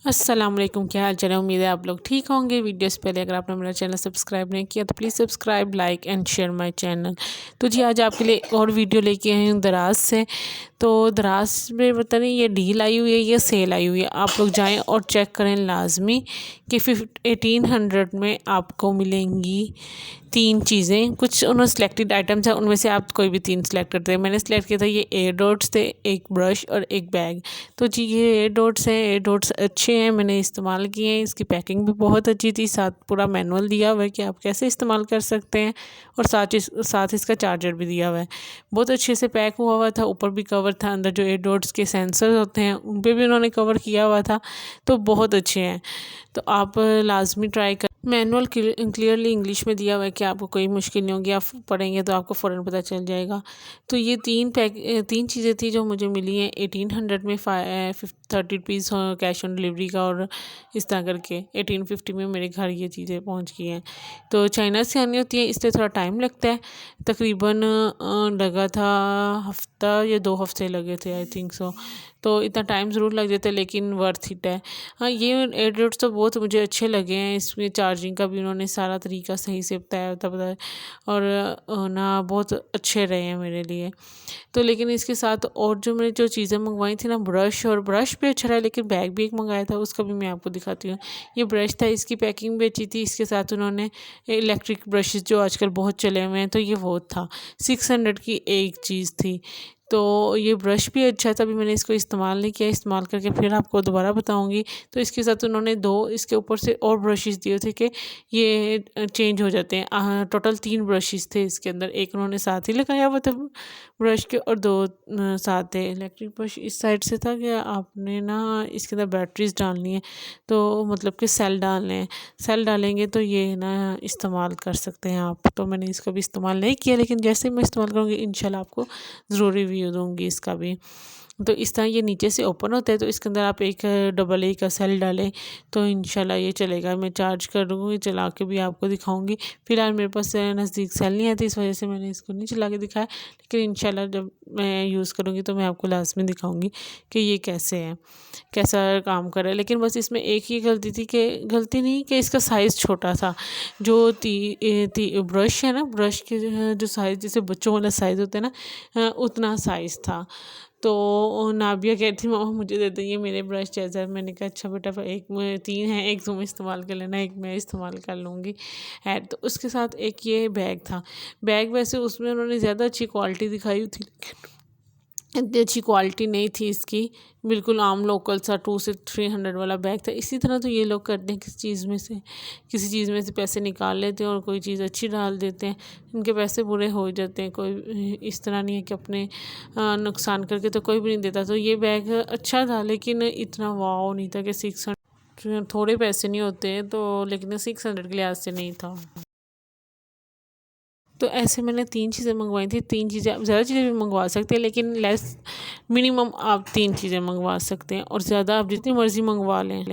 अस्सलाम वालेकुम, क्या हाल चाल है। उम्मीद है आप लोग ठीक होंगे। वीडियो से पहले अगर आपने मेरा चैनल सब्सक्राइब नहीं किया तो please subscribe, like and share my channel. तो जी आज आपके लिए एक और वीडियो लेके आई हूँ दराज से। तो दराज में पता नहीं ये डील आई हुई है या सेल आई हुई है, आप लोग जाएं और चेक करें लाजमी कि 1800 में आपको मिलेंगी 3 चीज़ें। कुछ उन्होंने सिलेक्टेड आइटम्स हैं, उनमें से आप कोई भी 3 सिलेक्ट करते हैं। मैंने सिलेक्ट किया था ये एयर डॉट्स थे, एक ब्रश और एक बैग। तो जी ये एयर डॉट्स हैं, एयर डॉट्स अच्छे हैं, मैंने इस्तेमाल किए हैं। इसकी पैकिंग भी बहुत अच्छी थी, साथ पूरा मैनुअल दिया हुआ है कि आप कैसे इस्तेमाल कर सकते हैं, और साथ इसका चार्जर भी दिया हुआ है। बहुत अच्छे से पैक हुआ था, ऊपर भी कवर था, अंदर जो एयर डॉट्स के सेंसर होते हैं उन पर भी उन्होंने कवर किया हुआ था। तो बहुत अच्छे हैं, तो आप लाजमी ट्राई कर। मैनुअल क्लियरली इंग्लिश में दिया हुआ है कि आपको कोई मुश्किल नहीं होगी, आप पढ़ेंगे तो आपको फ़ौरन पता चल जाएगा। तो ये 3 चीज़ें थी जो मुझे मिली हैं 1800 में। 30 रुपीज़ कैश ऑन डिलीवरी का, और इस तरह करके 1850 में मेरे घर ये चीज़ें पहुंच गई हैं। तो चाइना से आनी होती है, इसलिए थोड़ा टाइम लगता है। तकरीबन लगा था हफ्ता या 2 हफ्ते लगे थे, आई थिंक सो। तो इतना टाइम ज़रूर लग जाता है, लेकिन वर्थ इट है। हाँ, ये एयरडॉट्स तो बहुत मुझे अच्छे लगे हैं। इसमें चार्जिंग का भी उन्होंने सारा तरीका सही से बताया, और ना बहुत अच्छे रहे हैं मेरे लिए। तो लेकिन इसके साथ और जो मैंने जो चीज़ें मंगवाई थी ना, ब्रश भी अच्छा रहा, लेकिन बैग भी एक मंगाया था, उसका भी मैं आपको दिखाती हूँ। ये ब्रश था, इसकी पैकिंग भी अच्छी थी। इसके साथ उन्होंने इलेक्ट्रिक ब्रशेज़ जो आजकल बहुत चले हुए हैं, तो ये वो था। 600 की एक चीज़ थी। तो ये ब्रश भी अच्छा था, अभी मैंने इसको इस्तेमाल नहीं किया, इस्तेमाल करके फिर आपको दोबारा बताऊंगी। तो इसके साथ उन्होंने 2 इसके ऊपर से और ब्रशेज़ दिए थे कि ये चेंज हो जाते हैं। टोटल 3 ब्रशेज़ थे इसके अंदर, एक उन्होंने साथ ही लगाया हुआ था ब्रश के, और 2 साथ थे। इलेक्ट्रिक ब्रश इस साइड से था कि आपने ना इसके अंदर बैटरीज डालनी है, तो मतलब कि सेल डालने हैं। सेल डालेंगे तो ये ना इस्तेमाल कर सकते हैं आप। तो मैंने इसका भी इस्तेमाल नहीं किया, लेकिन जैसे मैं इस्तेमाल करूँगी इंशाल्लाह आपको ज़रूर रिव्यू दूँगी इसका भी। तो इस तरह ये नीचे से ओपन होता है, तो इसके अंदर आप एक AA का सेल डालें तो इंशाल्लाह ये चलेगा। मैं चार्ज करूँगी, चला के भी आपको दिखाऊंगी। फ़िलहाल मेरे पास नज़दीक सेल नहीं आती, इस वजह से मैंने इसको नहीं चला के दिखाया, लेकिन इंशाल्लाह जब मैं यूज़ करूँगी तो मैं आपको लास्ट में दिखाऊंगी कि ये कैसे है, कैसा काम कर रहा है। लेकिन बस इसमें एक ही गलती थी, कि गलती नहीं कि इसका साइज़ छोटा था। जो ब्रश है ना, ब्रश के जो साइज़ जैसे बच्चों वाला साइज़ होता है ना, उतना साइज़ था। तो नाबिया कहती थी मामा मुझे दे दो, ये मेरे ब्रश जैसा है। मैंने कहा अच्छा बेटा, एक में 3 हैं, एक तुम इस्तेमाल कर लेना, एक मैं इस्तेमाल कर लूँगी। है तो उसके साथ एक ये बैग था। बैग वैसे उसमें उन्होंने ज़्यादा अच्छी क्वालिटी दिखाई थी, इतनी अच्छी क्वालिटी नहीं थी इसकी। बिल्कुल आम लोकल सा 200 से 300 वाला बैग था। इसी तरह तो ये लोग करते हैं, किसी चीज़ में से पैसे निकाल लेते हैं और कोई चीज़ अच्छी डाल देते हैं, इनके पैसे बुरे हो जाते हैं। कोई इस तरह नहीं है कि अपने नुकसान करके तो कोई भी नहीं देता। तो ये बैग अच्छा था, लेकिन इतना वाव नहीं था कि 600, थोड़े पैसे नहीं होते हैं तो, लेकिन 600 के लिहाज से नहीं था। तो ऐसे मैंने 3 चीज़ें मंगवाई थी। 3 चीज़ें, आप ज़्यादा चीज़ें भी मंगवा सकते हैं, लेकिन मिनिमम आप 3 चीज़ें मंगवा सकते हैं, और ज़्यादा आप जितनी मर्ज़ी मंगवा लें।